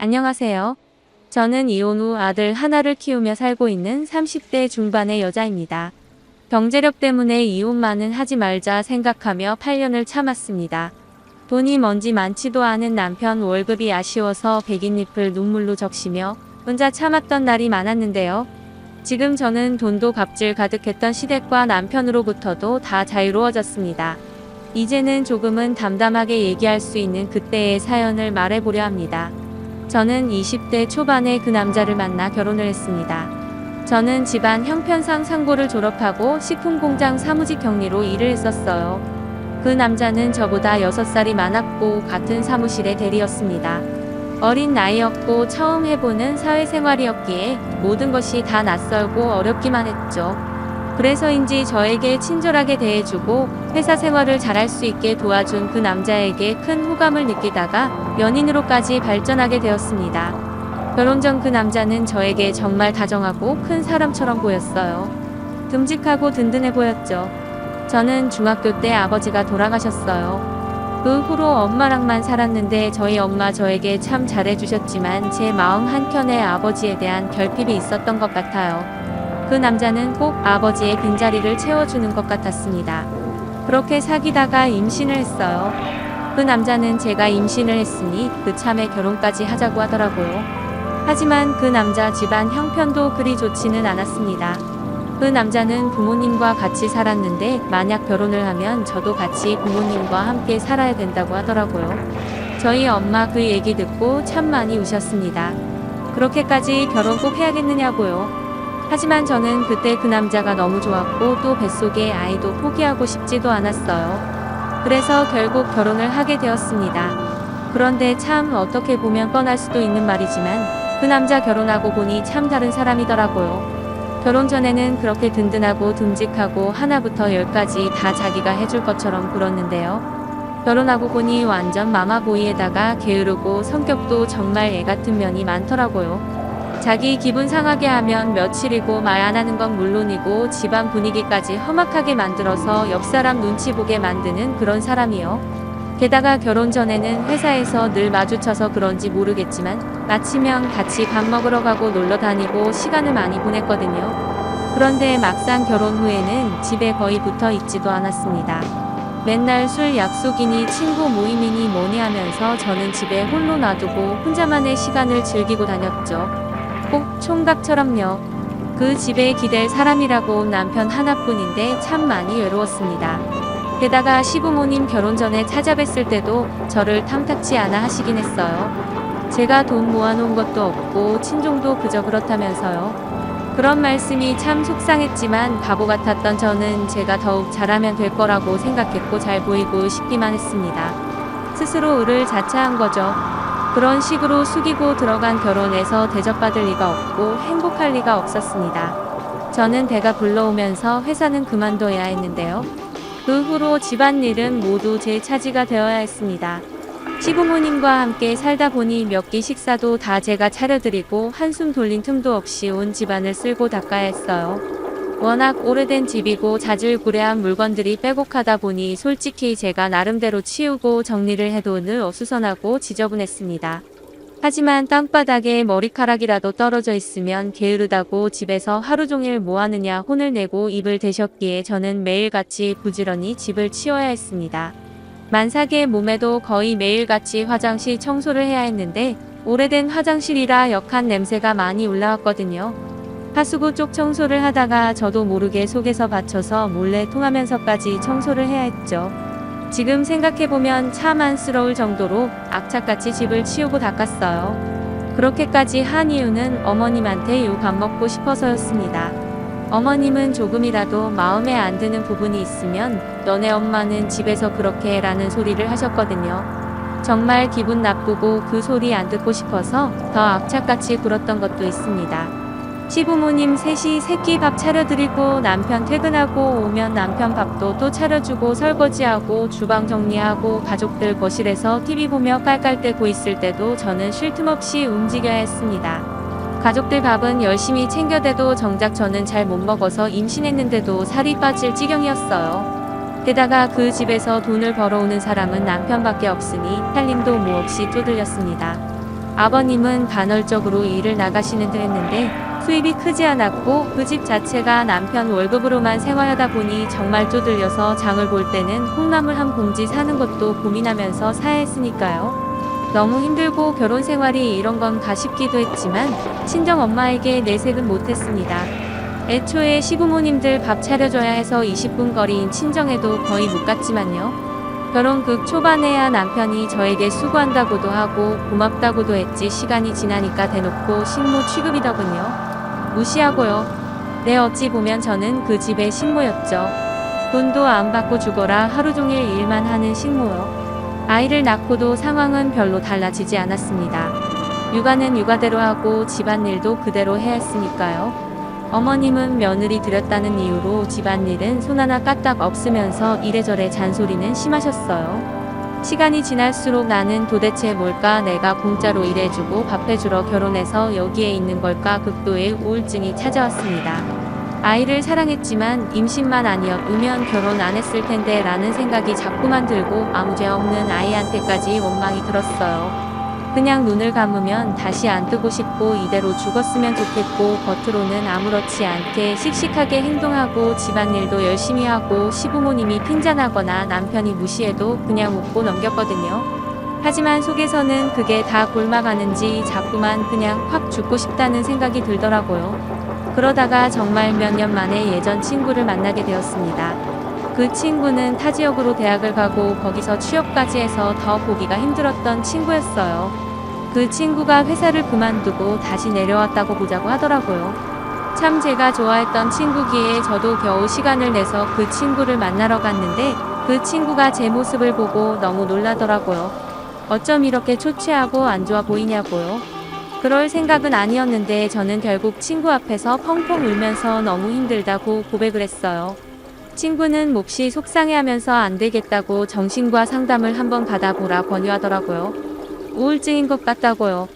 안녕하세요. 저는 이혼 후 아들 하나를 키우며 살고 있는 30대 중반의 여자입니다. 경제력 때문에 이혼만은 하지 말자 생각하며 8년을 참았습니다. 돈이 뭔지 많지도 않은 남편 월급이 아쉬워서 백인잎을 눈물로 적시며 혼자 참았던 날이 많았는데요. 지금 저는 돈도 갑질 가득했던 시댁과 남편으로부터도 다 자유로워졌습니다. 이제는 조금은 담담하게 얘기할 수 있는 그때의 사연을 말해보려 합니다. 저는 20대 초반에 그 남자를 만나 결혼을 했습니다. 저는 집안 형편상 상고를 졸업하고 식품공장 사무직 경리로 일을 했었어요. 그 남자는 저보다 6살이 많았고 같은 사무실의 대리였습니다. 어린 나이였고 처음 해보는 사회생활이었기에 모든 것이 다 낯설고 어렵기만 했죠. 그래서인지 저에게 친절하게 대해주고 회사 생활을 잘할 수 있게 도와준 그 남자에게 큰 호감을 느끼다가 연인으로까지 발전하게 되었습니다. 결혼 전 그 남자는 저에게 정말 다정하고 큰 사람처럼 보였어요. 듬직하고 든든해 보였죠. 저는 중학교 때 아버지가 돌아가셨어요. 그 후로 엄마랑만 살았는데 저희 엄마 저에게 참 잘해주셨지만 제 마음 한켠에 아버지에 대한 결핍이 있었던 것 같아요. 그 남자는 꼭 아버지의 빈자리를 채워주는 것 같았습니다. 그렇게 사귀다가 임신을 했어요. 그 남자는 제가 임신을 했으니 그참에 결혼까지 하자고 하더라고요. 하지만 그 남자 집안 형편도 그리 좋지는 않았습니다. 그 남자는 부모님과 같이 살았는데 만약 결혼을 하면 저도 같이 부모님과 함께 살아야 된다고 하더라고요. 저희 엄마 그 얘기 듣고 참 많이 우셨습니다. 그렇게까지 결혼 꼭 해야겠느냐고요. 하지만 저는 그때 그 남자가 너무 좋았고 또 뱃속의 아이도 포기하고 싶지도 않았어요. 그래서 결국 결혼을 하게 되었습니다. 그런데 참 어떻게 보면 뻔할 수도 있는 말이지만 그 남자 결혼하고 보니 참 다른 사람이더라고요. 결혼 전에는 그렇게 든든하고 듬직하고 하나부터 열까지 다 자기가 해줄 것처럼 굴었는데요. 결혼하고 보니 완전 마마보이에다가 게으르고 성격도 정말 애 같은 면이 많더라고요. 자기 기분 상하게 하면 며칠이고 말 안 하는 건 물론이고 집안 분위기까지 험악하게 만들어서 옆 사람 눈치 보게 만드는 그런 사람이요. 게다가 결혼 전에는 회사에서 늘 마주쳐서 그런지 모르겠지만 마치면 같이 밥 먹으러 가고 놀러 다니고 시간을 많이 보냈거든요. 그런데 막상 결혼 후에는 집에 거의 붙어 있지도 않았습니다. 맨날 술 약속이니 친구 모임이니 뭐니 하면서 저는 집에 홀로 놔두고 혼자만의 시간을 즐기고 다녔죠. 꼭 총각처럼요. 그 집에 기댈 사람이라고 남편 하나뿐인데 참 많이 외로웠습니다. 게다가 시부모님 결혼 전에 찾아뵀을 때도 저를 탐탁치 않아 하시긴 했어요. 제가 돈 모아놓은 것도 없고 친종도 그저 그렇다면서요. 그런 말씀이 참 속상했지만 바보 같았던 저는 제가 더욱 잘하면 될 거라고 생각했고 잘 보이고 싶기만 했습니다. 스스로 을을 자처한 거죠. 그런 식으로 숙이고 들어간 결혼에서 대접받을 리가 없고 행복할 리가 없었습니다. 저는 배가 불러오면서 회사는 그만둬야 했는데요. 그 후로 집안일은 모두 제 차지가 되어야 했습니다. 시부모님과 함께 살다 보니 몇 끼 식사도 다 제가 차려드리고 한숨 돌린 틈도 없이 온 집안을 쓸고 닦아야 했어요. 워낙 오래된 집이고 자질구레한 물건들이 빼곡하다 보니 솔직히 제가 나름대로 치우고 정리를 해도 늘 어수선하고 지저분했습니다. 하지만 땅바닥에 머리카락이라도 떨어져 있으면 게으르다고 집에서 하루 종일 뭐하느냐 혼을 내고 입을 대셨기에 저는 매일같이 부지런히 집을 치워야 했습니다. 만삭의 몸에도 거의 매일같이 화장실 청소를 해야 했는데 오래된 화장실이라 역한 냄새가 많이 올라왔거든요. 하수구 쪽 청소를 하다가 저도 모르게 속에서 받쳐서 몰래 통하면서까지 청소를 해야 했죠. 지금 생각해보면 참 안쓰러울 정도로 악착같이 집을 치우고 닦았어요. 그렇게까지 한 이유는 어머님한테 욕 안 먹고 싶어서였습니다. 어머님은 조금이라도 마음에 안 드는 부분이 있으면 너네 엄마는 집에서 그렇게 해라는 소리를 하셨거든요. 정말 기분 나쁘고 그 소리 안 듣고 싶어서 더 악착같이 굴었던 것도 있습니다. 시부모님 셋이 새끼 밥 차려드리고 남편 퇴근하고 오면 남편 밥도 또 차려주고 설거지하고 주방 정리하고 가족들 거실에서 TV 보며 깔깔대고 있을 때도 저는 쉴 틈 없이 움직여야 했습니다. 가족들 밥은 열심히 챙겨대도 정작 저는 잘 못 먹어서 임신했는데도 살이 빠질 지경이었어요. 게다가 그 집에서 돈을 벌어오는 사람은 남편밖에 없으니 살림도 몹없이 쪼들렸습니다. 아버님은 간헐적으로 일을 나가시는 듯 했는데 수입이 크지 않았고 그 집 자체가 남편 월급으로만 생활하다 보니 정말 쪼들려서 장을 볼 때는 콩나물 한 봉지 사는 것도 고민하면서 사야 했으니까요. 너무 힘들고 결혼 생활이 이런 건가 싶기도 했지만 친정 엄마에게 내색은 못했습니다. 애초에 시부모님들 밥 차려줘야 해서 20분 거리인 친정에도 거의 못 갔지만요. 결혼 극 초반에야 남편이 저에게 수고한다고도 하고 고맙다고도 했지 시간이 지나니까 대놓고 식모 취급이더군요. 무시하고요. 네, 어찌 보면 저는 그 집의 식모였죠. 돈도 안 받고 죽어라 하루 종일 일만 하는 식모요. 아이를 낳고도 상황은 별로 달라지지 않았습니다. 육아는 육아대로 하고 집안일도 그대로 해야 했으니까요. 어머님은 며느리 들였다는 이유로 집안일은 손 하나 까딱 없으면서 이래저래 잔소리는 심하셨어요. 시간이 지날수록 나는 도대체 뭘까, 내가 공짜로 일해주고 밥해주러 결혼해서 여기에 있는 걸까 극도의 우울증이 찾아왔습니다. 아이를 사랑했지만 임신만 아니었으면 결혼 안 했을 텐데 라는 생각이 자꾸만 들고 아무 죄 없는 아이한테까지 원망이 들었어요. 그냥 눈을 감으면 다시 안 뜨고 싶고 이대로 죽었으면 좋겠고 겉으로는 아무렇지 않게 씩씩하게 행동하고 집안일도 열심히 하고 시부모님이 핀잔하거나 남편이 무시해도 그냥 웃고 넘겼거든요. 하지만 속에서는 그게 다 골마가는지 자꾸만 그냥 확 죽고 싶다는 생각이 들더라고요. 그러다가 정말 몇 년 만에 예전 친구를 만나게 되었습니다. 그 친구는 타 지역으로 대학을 가고 거기서 취업까지 해서 더 보기가 힘들었던 친구였어요. 그 친구가 회사를 그만두고 다시 내려왔다고 보자고 하더라고요. 참 제가 좋아했던 친구기에 저도 겨우 시간을 내서 그 친구를 만나러 갔는데 그 친구가 제 모습을 보고 너무 놀라더라고요. 어쩜 이렇게 초췌하고 안 좋아 보이냐고요. 그럴 생각은 아니었는데 저는 결국 친구 앞에서 펑펑 울면서 너무 힘들다고 고백을 했어요. 친구는 몹시 속상해하면서 안 되겠다고 정신과 상담을 한번 받아보라 권유하더라고요. 우울증인 것 같다고요.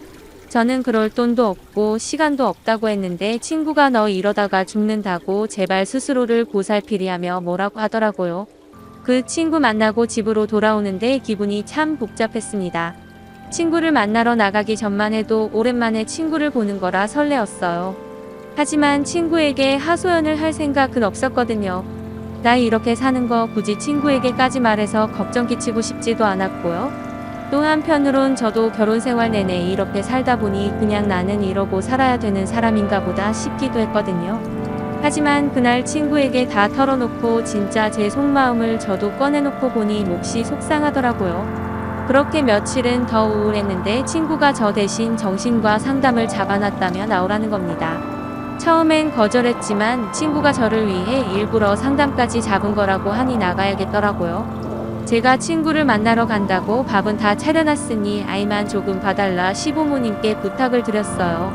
저는 그럴 돈도 없고 시간도 없다고 했는데 친구가 너 이러다가 죽는다고 제발 스스로를 보살피리하며 뭐라고 하더라고요. 그 친구 만나고 집으로 돌아오는데 기분이 참 복잡했습니다. 친구를 만나러 나가기 전만 해도 오랜만에 친구를 보는 거라 설레었어요. 하지만 친구에게 하소연을 할 생각은 없었거든요. 나 이렇게 사는 거 굳이 친구에게까지 말해서 걱정 끼치고 싶지도 않았고요. 또 한편으론 저도 결혼 생활 내내 이렇게 살다 보니 그냥 나는 이러고 살아야 되는 사람인가 보다 싶기도 했거든요. 하지만 그날 친구에게 다 털어놓고 진짜 제 속마음을 저도 꺼내놓고 보니 몹시 속상하더라고요. 그렇게 며칠은 더 우울했는데 친구가 저 대신 정신과 상담을 잡아놨다며 나오라는 겁니다. 처음엔 거절했지만 친구가 저를 위해 일부러 상담까지 잡은 거라고 하니 나가야겠더라고요. 제가 친구를 만나러 간다고 밥은 다 차려놨으니 아이만 조금 봐달라 시부모님께 부탁을 드렸어요.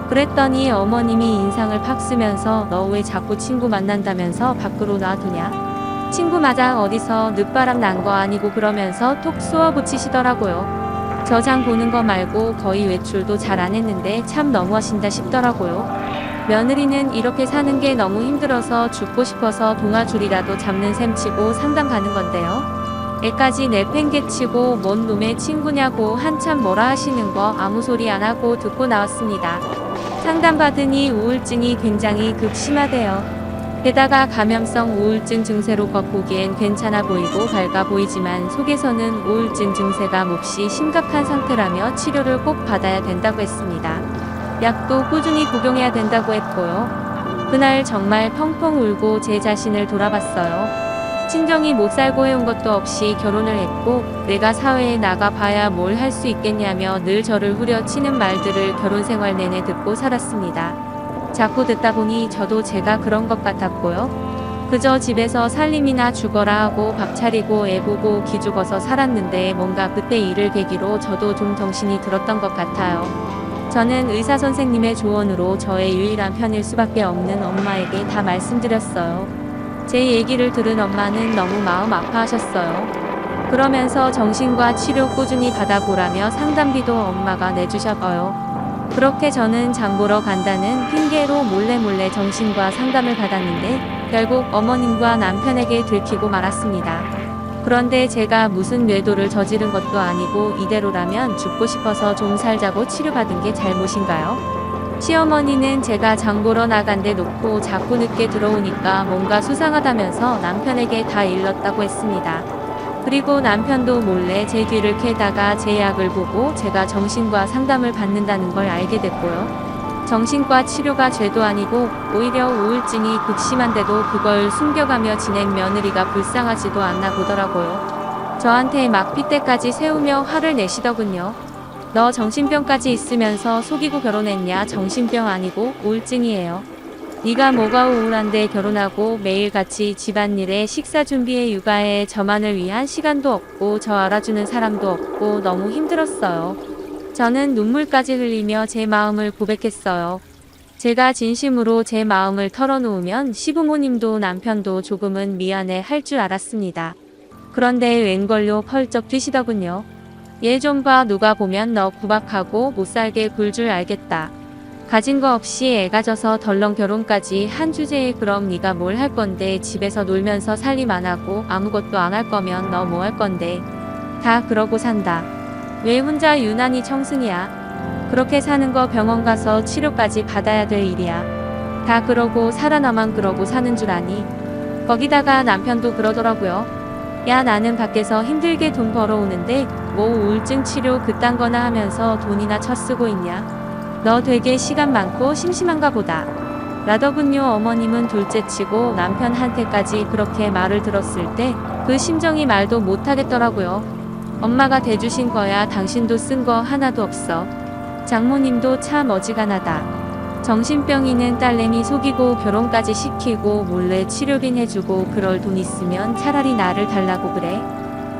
그랬더니 어머님이 인상을 팍 쓰면서 너 왜 자꾸 친구 만난다면서 밖으로 놔두냐? 친구 마장 어디서 늦바람 난 거 아니고 그러면서 톡 쏘아붙이시더라고요. 저 장 보는 거 말고 거의 외출도 잘 안 했는데 참 너무하신다 싶더라고요. 며느리는 이렇게 사는 게 너무 힘들어서 죽고 싶어서 동아줄이라도 잡는 셈 치고 상담 가는 건데요. 애까지 내팽개치고 뭔 놈의 친구냐고 한참 뭐라 하시는 거 아무 소리 안 하고 듣고 나왔습니다. 상담받으니 우울증이 굉장히 극심하대요. 게다가 감염성 우울증 증세로 겉보기엔 괜찮아 보이고 밝아 보이지만 속에서는 우울증 증세가 몹시 심각한 상태라며 치료를 꼭 받아야 된다고 했습니다. 약도 꾸준히 복용해야 된다고 했고요. 그날 정말 펑펑 울고 제 자신을 돌아봤어요. 친정이 못 살고 해온 것도 없이 결혼을 했고 내가 사회에 나가봐야 뭘 할 수 있겠냐며 늘 저를 후려치는 말들을 결혼 생활 내내 듣고 살았습니다. 자꾸 듣다 보니 저도 제가 그런 것 같았고요. 그저 집에서 살림이나 죽어라 하고 밥 차리고 애 보고 기죽어서 살았는데 뭔가 그때 일을 계기로 저도 좀 정신이 들었던 것 같아요. 저는 의사 선생님의 조언으로 저의 유일한 편일 수밖에 없는 엄마에게 다 말씀드렸어요. 제 얘기를 들은 엄마는 너무 마음 아파하셨어요. 그러면서 정신과 치료 꾸준히 받아보라며 상담비도 엄마가 내주셨어요. 그렇게 저는 장 보러 간다는 핑계로 몰래 정신과 상담을 받았는데 결국 어머님과 남편에게 들키고 말았습니다. 그런데 제가 무슨 뇌도를 저지른 것도 아니고 이대로라면 죽고 싶어서 좀 살자고 치료받은 게 잘못인가요? 시어머니는 제가 장 보러 나간 데 놓고 자꾸 늦게 들어오니까 뭔가 수상하다면서 남편에게 다 일렀다고 했습니다. 그리고 남편도 몰래 제 뒤를 캐다가 제 약을 보고 제가 정신과 상담을 받는다는 걸 알게 됐고요. 정신과 치료가 죄도 아니고 오히려 우울증이 극심한데도 그걸 숨겨가며 지낸 며느리가 불쌍하지도 않나 보더라고요. 저한테 막 핏대까지 세우며 화를 내시더군요. 너 정신병까지 있으면서 속이고 결혼했냐? 정신병 아니고 우울증이에요. 네가 뭐가 우울한데 결혼하고 매일같이 집안일에 식사 준비에 육아에 저만을 위한 시간도 없고 저 알아주는 사람도 없고 너무 힘들었어요. 저는 눈물까지 흘리며 제 마음을 고백했어요. 제가 진심으로 제 마음을 털어놓으면 시부모님도 남편도 조금은 미안해 할 줄 알았습니다. 그런데 웬걸요 펄쩍 뛰시더군요. 얘 좀 봐, 누가 보면 너 구박하고 못살게 굴 줄 알겠다. 가진 거 없이 애 가져서 덜렁 결혼까지 한 주제에 그럼 네가 뭘 할 건데 집에서 놀면서 살림 안 하고 아무것도 안 할 거면 너 뭐 할 건데. 다 그러고 산다. 왜 혼자 유난히 청승이야. 그렇게 사는 거 병원 가서 치료까지 받아야 될 일이야. 다 그러고 살아 나만 그러고 사는 줄 아니. 거기다가 남편도 그러더라고요. 야 나는 밖에서 힘들게 돈 벌어오는데 뭐 우울증 치료 그딴 거나 하면서 돈이나 쳐쓰고 있냐. 너 되게 시간 많고 심심한가 보다. 라더군요. 어머님은 둘째치고 남편한테까지 그렇게 말을 들었을 때 그 심정이 말도 못하겠더라고요. 엄마가 대주신 거야. 당신도 쓴 거 하나도 없어. 장모님도 참 어지간하다. 정신병이는 딸내미 속이고 결혼까지 시키고 몰래 치료빈 해주고 그럴 돈 있으면 차라리 나를 달라고 그래.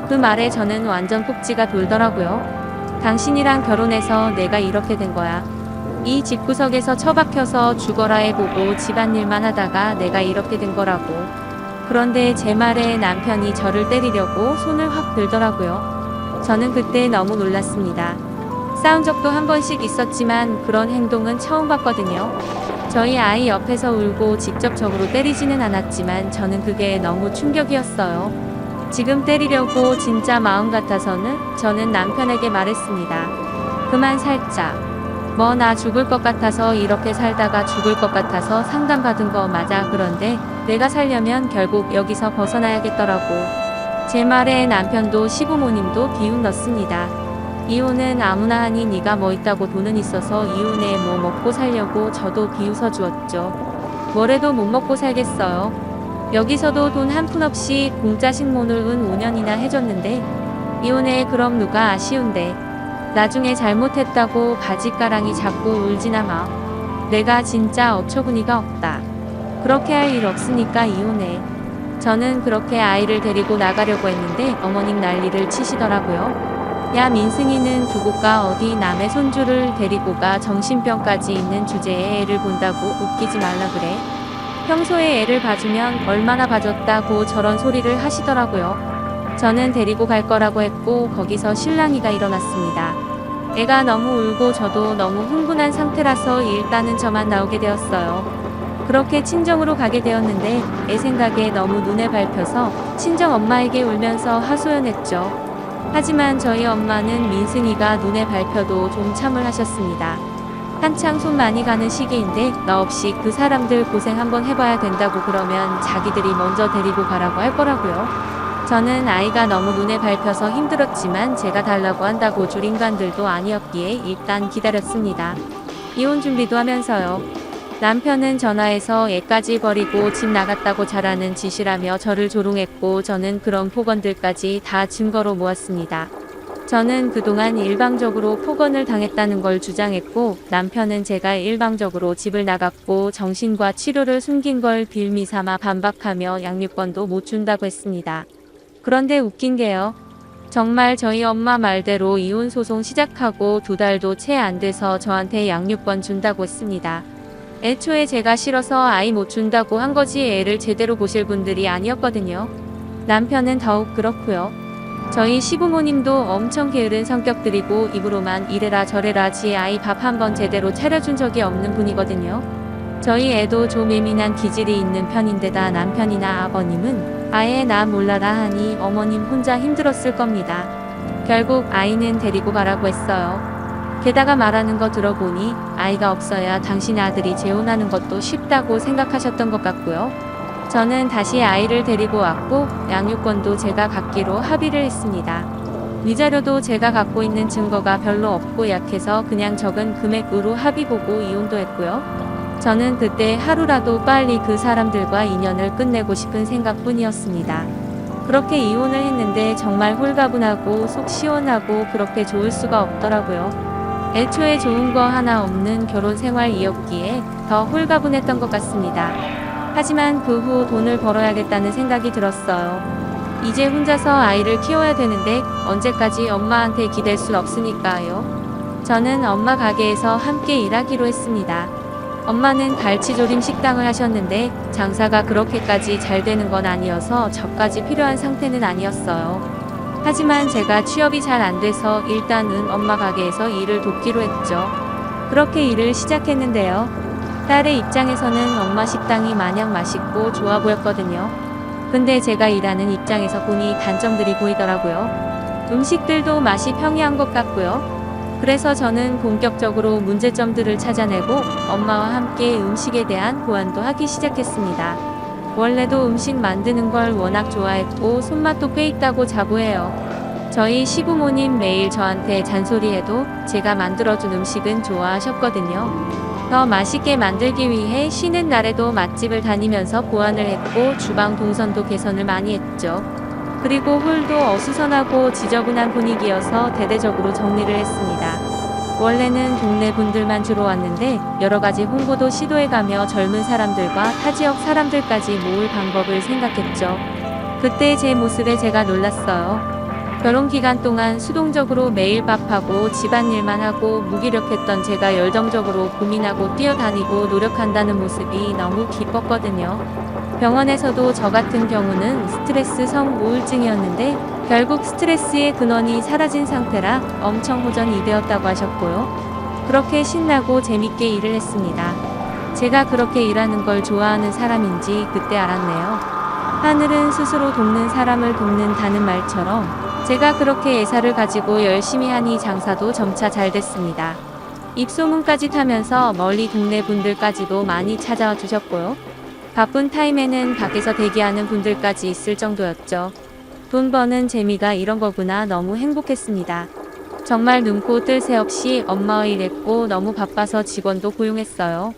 그 말에 저는 완전 꼭지가 돌더라고요. 당신이랑 결혼해서 내가 이렇게 된 거야. 이 집구석에서 처박혀서 죽어라 해보고 집안일만 하다가 내가 이렇게 된 거라고. 그런데 제 말에 남편이 저를 때리려고 손을 확 들더라고요. 저는 그때 너무 놀랐습니다. 싸운 적도 한 번씩 있었지만 그런 행동은 처음 봤거든요. 저희 아이 옆에서 울고 직접적으로 때리지는 않았지만 저는 그게 너무 충격이었어요. 지금 때리려고 진짜 마음 같아서는 저는 남편에게 말했습니다. 그만 살자. 뭐 나 죽을 것 같아서 이렇게 살다가 죽을 것 같아서 상담받은 거 맞아. 그런데 내가 살려면 결국 여기서 벗어나야겠더라고. 제 말에 남편도 시부모님도 비웃 넣습니다. 이혼은 아무나 하니 네가 뭐 있다고 돈은 있어서 이혼해 뭐 먹고 살려고. 저도 비웃어 주었죠. 뭐래도 못 먹고 살겠어요. 여기서도 돈 한 푼 없이 공짜 식모는 5년이나 해줬는데 이혼해 그럼 누가 아쉬운데. 나중에 잘못했다고 바짓가랑이 잡고 울지나 마. 내가 진짜 어처구니가 없다. 그렇게 할 일 없으니까 이혼해. 저는 그렇게 아이를 데리고 나가려고 했는데 어머님 난리를 치시더라고요. 야 민승이는 두고 가. 어디 남의 손주를 데리고 가. 정신병까지 있는 주제에 애를 본다고 웃기지 말라 그래. 평소에 애를 봐주면 얼마나 봐줬다고 저런 소리를 하시더라고요. 저는 데리고 갈 거라고 했고 거기서 실랑이가 일어났습니다. 애가 너무 울고 저도 너무 흥분한 상태라서 일단은 저만 나오게 되었어요. 그렇게 친정으로 가게 되었는데 애 생각에 너무 눈에 밟혀서 친정 엄마에게 울면서 하소연했죠. 하지만 저희 엄마는 민승이가 눈에 밟혀도 좀 참을 하셨습니다. 한창 손 많이 가는 시기인데 너 없이 그 사람들 고생 한번 해봐야 된다고 그러면 자기들이 먼저 데리고 가라고 할 거라고요. 저는 아이가 너무 눈에 밟혀서 힘들었지만 제가 달라고 한다고 줄 인간들도 아니었기에 일단 기다렸습니다. 이혼 준비도 하면서요. 남편은 전화해서 애까지 버리고 집 나갔다고 잘하는 짓이라며 저를 조롱했고 저는 그런 폭언들까지 다 증거로 모았습니다. 저는 그동안 일방적으로 폭언을 당했다는 걸 주장했고 남편은 제가 일방적으로 집을 나갔고 정신과 치료를 숨긴 걸 빌미삼아 반박하며 양육권도 못 준다고 했습니다. 그런데 웃긴 게요. 정말 저희 엄마 말대로 이혼 소송 시작하고 2달도 채 안 돼서 저한테 양육권 준다고 했습니다. 애초에 제가 싫어서 아이 못 준다고 한 거지 애를 제대로 보실 분들이 아니었거든요. 남편은 더욱 그렇고요. 저희 시부모님도 엄청 게으른 성격들이고 입으로만 이래라 저래라 지 아이 밥 한번 제대로 차려준 적이 없는 분이거든요. 저희 애도 좀 예민한 기질이 있는 편인데다 남편이나 아버님은 아예 나 몰라라 하니 어머님 혼자 힘들었을 겁니다. 결국 아이는 데리고 가라고 했어요. 게다가 말하는 거 들어보니 아이가 없어야 당신 아들이 재혼하는 것도 쉽다고 생각하셨던 것 같고요. 저는 다시 아이를 데리고 왔고 양육권도 제가 갖기로 합의를 했습니다. 위자료도 제가 갖고 있는 증거가 별로 없고 약해서 그냥 적은 금액으로 합의 보고 이혼도 했고요. 저는 그때 하루라도 빨리 그 사람들과 인연을 끝내고 싶은 생각뿐이었습니다. 그렇게 이혼을 했는데 정말 홀가분하고 속 시원하고 그렇게 좋을 수가 없더라고요. 애초에 좋은 거 하나 없는 결혼 생활이었기에 더 홀가분했던 것 같습니다. 하지만 그 후 돈을 벌어야겠다는 생각이 들었어요. 이제 혼자서 아이를 키워야 되는데 언제까지 엄마한테 기댈 순 없으니까요. 저는 엄마 가게에서 함께 일하기로 했습니다. 엄마는 갈치조림 식당을 하셨는데 장사가 그렇게까지 잘 되는 건 아니어서 저까지 필요한 상태는 아니었어요. 하지만 제가 취업이 잘 안 돼서 일단은 엄마 가게에서 일을 돕기로 했죠. 그렇게 일을 시작했는데요. 딸의 입장에서는 엄마 식당이 마냥 맛있고 좋아 보였거든요. 근데 제가 일하는 입장에서 보니 단점들이 보이더라고요. 음식들도 맛이 평이한 것 같고요. 그래서 저는 본격적으로 문제점들을 찾아내고 엄마와 함께 음식에 대한 보완도 하기 시작했습니다. 원래도 음식 만드는 걸 워낙 좋아했고 손맛도 꽤 있다고 자부해요. 저희 시부모님 매일 저한테 잔소리해도 제가 만들어준 음식은 좋아하셨거든요. 더 맛있게 만들기 위해 쉬는 날에도 맛집을 다니면서 보완을 했고 주방 동선도 개선을 많이 했죠. 그리고 홀도 어수선하고 지저분한 분위기여서 대대적으로 정리를 했습니다. 원래는 동네 분들만 주로 왔는데 여러 가지 홍보도 시도해가며 젊은 사람들과 타 지역 사람들까지 모을 방법을 생각했죠. 그때 제 모습에 제가 놀랐어요. 결혼 기간 동안 수동적으로 매일 밥하고 집안일만 하고 무기력했던 제가 열정적으로 고민하고 뛰어다니고 노력한다는 모습이 너무 기뻤거든요. 병원에서도 저 같은 경우는 스트레스성 우울증이었는데 결국 스트레스의 근원이 사라진 상태라 엄청 호전이 되었다고 하셨고요. 그렇게 신나고 재밌게 일을 했습니다. 제가 그렇게 일하는 걸 좋아하는 사람인지 그때 알았네요. 하늘은 스스로 돕는 사람을 돕는다는 말처럼 제가 그렇게 애사를 가지고 열심히 하니 장사도 점차 잘 됐습니다. 입소문까지 타면서 멀리 동네 분들까지도 많이 찾아와 주셨고요. 바쁜 타임에는 밖에서 대기하는 분들까지 있을 정도였죠. 돈 버는 재미가 이런 거구나 너무 행복했습니다. 정말 눈코 뜰 새 없이 엄마와 일했고 너무 바빠서 직원도 고용했어요.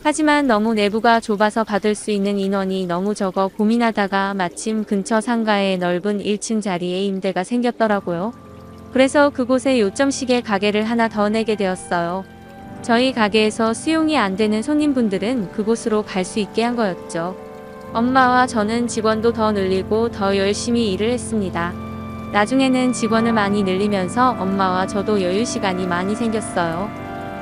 하지만 너무 내부가 좁아서 받을 수 있는 인원이 너무 적어 고민하다가 마침 근처 상가에 넓은 1층 자리에 임대가 생겼더라고요. 그래서 그곳에 요점식의 가게를 하나 더 내게 되었어요. 저희 가게에서 수용이 안 되는 손님분들은 그곳으로 갈 수 있게 한 거였죠. 엄마와 저는 직원도 더 늘리고 더 열심히 일을 했습니다. 나중에는 직원을 많이 늘리면서 엄마와 저도 여유 시간이 많이 생겼어요.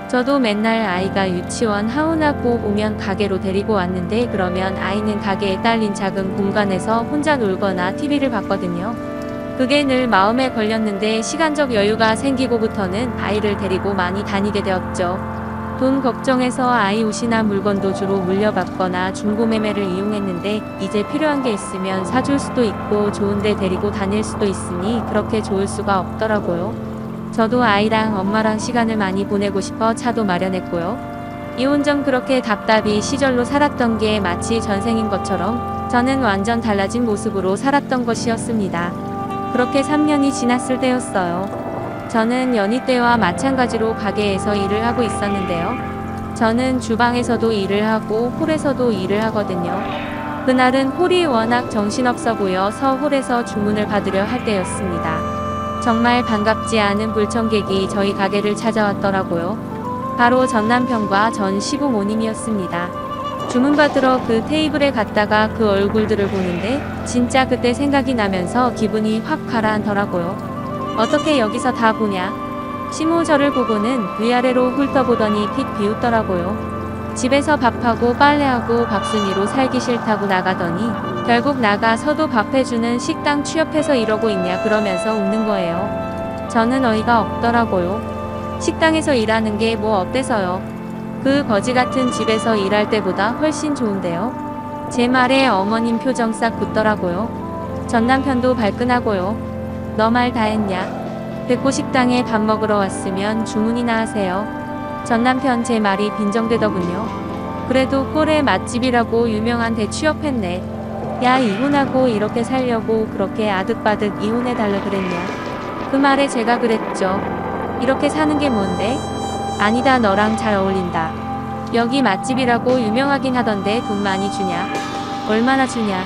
저도 맨날 아이가 유치원 하원하고 오면 가게로 데리고 왔는데 그러면 아이는 가게에 딸린 작은 공간에서 혼자 놀거나 TV를 봤거든요. 그게 늘 마음에 걸렸는데 시간적 여유가 생기고부터는 아이를 데리고 많이 다니게 되었죠. 돈 걱정해서 아이 옷이나 물건도 주로 물려받거나 중고매매를 이용했는데 이제 필요한 게 있으면 사줄 수도 있고 좋은데 데리고 다닐 수도 있으니 그렇게 좋을 수가 없더라고요. 저도 아이랑 엄마랑 시간을 많이 보내고 싶어 차도 마련했고요. 이혼 전 그렇게 답답이 시절로 살았던 게 마치 전생인 것처럼 저는 완전 달라진 모습으로 살았던 것이었습니다. 그렇게 3년이 지났을 때였어요. 저는 연희 때와 마찬가지로 가게에서 일을 하고 있었는데요. 저는 주방에서도 일을 하고 홀에서도 일을 하거든요. 그날은 홀이 워낙 정신없어 보여서 홀에서 주문을 받으려 할 때였습니다. 정말 반갑지 않은 불청객이 저희 가게를 찾아왔더라고요. 바로 전 남편과 전 시부모님이었습니다. 주문 받으러 그 테이블에 갔다가 그 얼굴들을 보는데 진짜 그때 생각이 나면서 기분이 확 가라앉더라고요. 어떻게 여기서 다 보냐? 시모 저를 보고는 위아래로 훑어보더니 픽 비웃더라고요. 집에서 밥하고 빨래하고 밥순이로 살기 싫다고 나가더니 결국 나가서도 밥 해주는 식당 취업해서 이러고 있냐 그러면서 웃는 거예요. 저는 어이가 없더라고요. 식당에서 일하는 게 뭐 어때서요? 그 거지 같은 집에서 일할 때보다 훨씬 좋은데요. 제 말에 어머님 표정 싹 굳더라고요. 전 남편도 발끈하고요. 너 말 다 했냐? 백고 식당에 밥 먹으러 왔으면 주문이나 하세요. 전 남편 제 말이 빈정대더군요. 그래도 꼴의 맛집이라고 유명한 데 취업했네. 야, 이혼하고 이렇게 살려고 그렇게 아득바득 이혼해달라 그랬냐? 그 말에 제가 그랬죠. 이렇게 사는 게 뭔데? 아니다, 너랑 잘 어울린다. 여기 맛집이라고 유명하긴 하던데 돈 많이 주냐? 얼마나 주냐?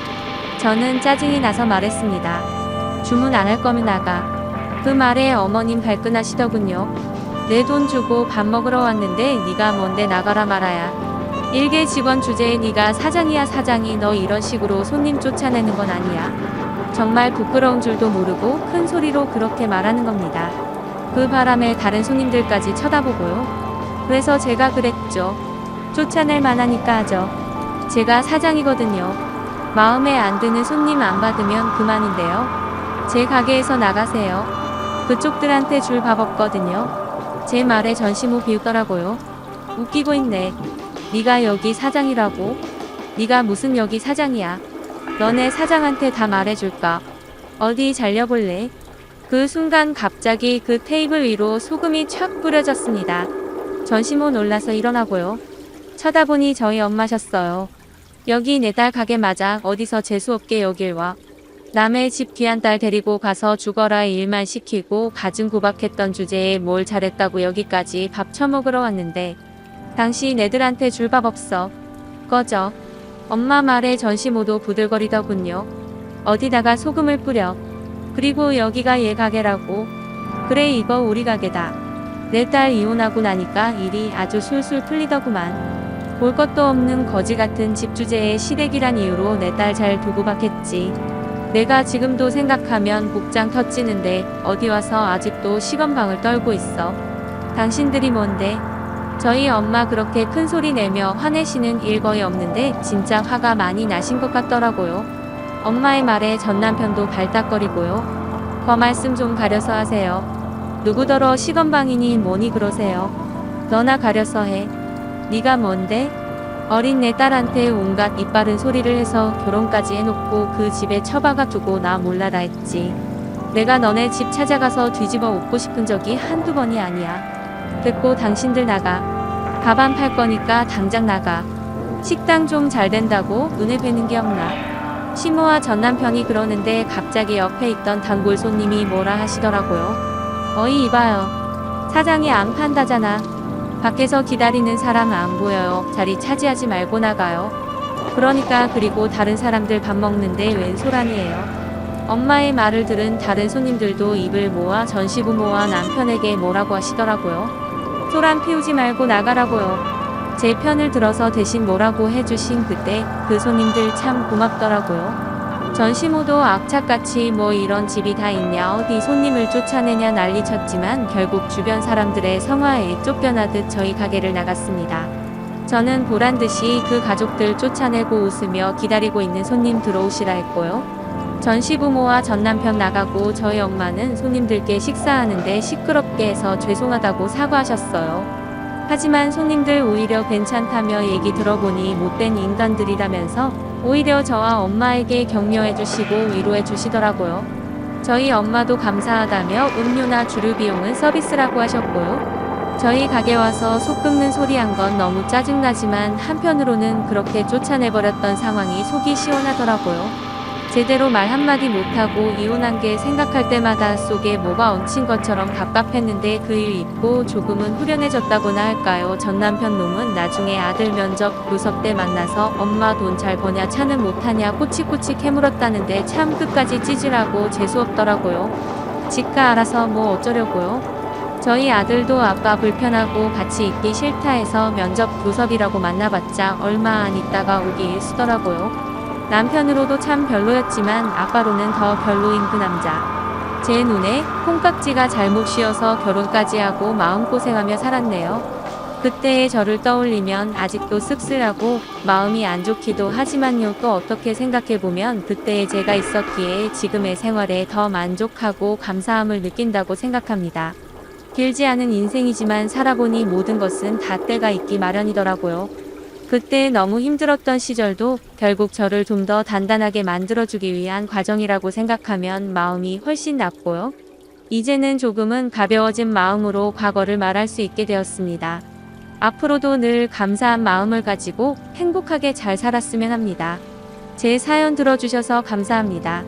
저는 짜증이 나서 말했습니다. 주문 안 할 거면 나가. 그 말에 어머님 발끈하시더군요. 내 돈 주고 밥 먹으러 왔는데 네가 뭔데 나가라 말아야. 일개 직원 주제에 네가 사장이야 사장이. 너 이런 식으로 손님 쫓아내는 건 아니야. 정말 부끄러운 줄도 모르고 큰 소리로 그렇게 말하는 겁니다. 그 바람에 다른 손님들까지 쳐다보고요. 그래서 제가 그랬죠. 쫓아낼 만하니까 하죠. 제가 사장이거든요. 마음에 안 드는 손님 안 받으면 그만인데요. 제 가게에서 나가세요. 그쪽들한테 줄 밥 없거든요. 제 말에 전시모 비웃더라고요. 웃기고 있네. 네가 여기 사장이라고? 네가 무슨 여기 사장이야. 너네 사장한테 다 말해줄까? 어디 잘려볼래? 그 순간 갑자기 그 테이블 위로 소금이 촥 뿌려졌습니다. 전시모 놀라서 일어나고요. 쳐다보니 저희 엄마셨어요. 여기 내 딸 가게 맞아. 어디서 재수없게 여길 와. 남의 집 귀한 딸 데리고 가서 죽어라 일만 시키고 가증 구박했던 주제에 뭘 잘했다고 여기까지 밥 처먹으러 왔는데 당신 애들한테 줄 밥 없어. 꺼져. 엄마 말에 전시모도 부들거리더군요. 어디다가 소금을 뿌려. 그리고 여기가 얘 가게라고. 그래, 이거 우리 가게다. 내 딸 이혼하고 나니까 일이 아주 술술 풀리더구만. 볼 것도 없는 거지 같은 집 주제에 시댁이란 이유로 내 딸 잘 두고 박했지. 내가 지금도 생각하면 복장 터지는데 어디 와서 아직도 시건방을 떨고 있어. 당신들이 뭔데? 저희 엄마 그렇게 큰 소리 내며 화내시는 일 거의 없는데 진짜 화가 많이 나신 것 같더라고요. 엄마의 말에 전 남편도 발딱거리고요. 거 말씀 좀 가려서 하세요. 누구더러 시건방이니 뭐니 그러세요. 너나 가려서 해. 네가 뭔데? 어린 내 딸한테 온갖 이빠른 소리를 해서 결혼까지 해놓고 그 집에 처박아 두고 나 몰라라 했지. 내가 너네 집 찾아가서 뒤집어 엎고 싶은 적이 한두 번이 아니야. 됐고 당신들 나가. 가방 팔 거니까 당장 나가. 식당 좀 잘 된다고 눈에 뵈는 게 없나. 시모와 전 남편이 그러는데 갑자기 옆에 있던 단골 손님이 뭐라 하시더라고요. 어이 이봐요. 사장이 안 판다잖아. 밖에서 기다리는 사람 안 보여요. 자리 차지하지 말고 나가요. 그러니까 그리고 다른 사람들 밥 먹는데 웬 소란이에요. 엄마의 말을 들은 다른 손님들도 입을 모아 전시부모와 남편에게 뭐라고 하시더라고요. 소란 피우지 말고 나가라고요. 제 편을 들어서 대신 뭐라고 해주신 그때 그 손님들 참 고맙더라고요. 전시모도 악착같이 뭐 이런 집이 다 있냐 어디 손님을 쫓아내냐 난리 쳤지만 결국 주변 사람들의 성화에 쫓겨나듯 저희 가게를 나갔습니다. 저는 보란듯이 그 가족들 쫓아내고 웃으며 기다리고 있는 손님 들어오시라 했고요. 전시부모와 전남편 나가고 저희 엄마는 손님들께 식사하는데 시끄럽게 해서 죄송하다고 사과하셨어요. 하지만 손님들 오히려 괜찮다며 얘기 들어보니 못된 인간들이라면서 오히려 저와 엄마에게 격려해 주시고 위로해 주시더라고요. 저희 엄마도 감사하다며 음료나 주류 비용은 서비스라고 하셨고요. 저희 가게 와서 속 끓는 소리 한 건 너무 짜증나지만 한편으로는 그렇게 쫓아내버렸던 상황이 속이 시원하더라고요. 제대로 말 한마디 못하고 이혼한 게 생각할 때마다 속에 뭐가 얹힌 것처럼 갑갑했는데 그 일 잊고 조금은 후련해졌다고나 할까요. 전 남편 놈은 나중에 아들 면접 교섭 때 만나서 엄마 돈 잘 버냐 차는 못하냐 꼬치꼬치 캐물었다는데 참 끝까지 찌질하고 재수없더라고요. 지가 알아서 뭐 어쩌려고요. 저희 아들도 아빠 불편하고 같이 있기 싫다 해서 면접 교섭이라고 만나봤자 얼마 안 있다가 오기 일쑤더라고요. 남편으로도 참 별로였지만 아빠로는 더 별로인 그 남자. 제 눈에 콩깍지가 잘못 씌어서 결혼까지 하고 마음고생하며 살았네요. 그때의 저를 떠올리면 아직도 씁쓸하고 마음이 안 좋기도 하지만요. 또 어떻게 생각해보면 그때의 제가 있었기에 지금의 생활에 더 만족하고 감사함을 느낀다고 생각합니다. 길지 않은 인생이지만 살아보니 모든 것은 다 때가 있기 마련이더라고요. 그때 너무 힘들었던 시절도 결국 저를 좀 더 단단하게 만들어주기 위한 과정이라고 생각하면 마음이 훨씬 낫고요. 이제는 조금은 가벼워진 마음으로 과거를 말할 수 있게 되었습니다. 앞으로도 늘 감사한 마음을 가지고 행복하게 잘 살았으면 합니다. 제 사연 들어주셔서 감사합니다.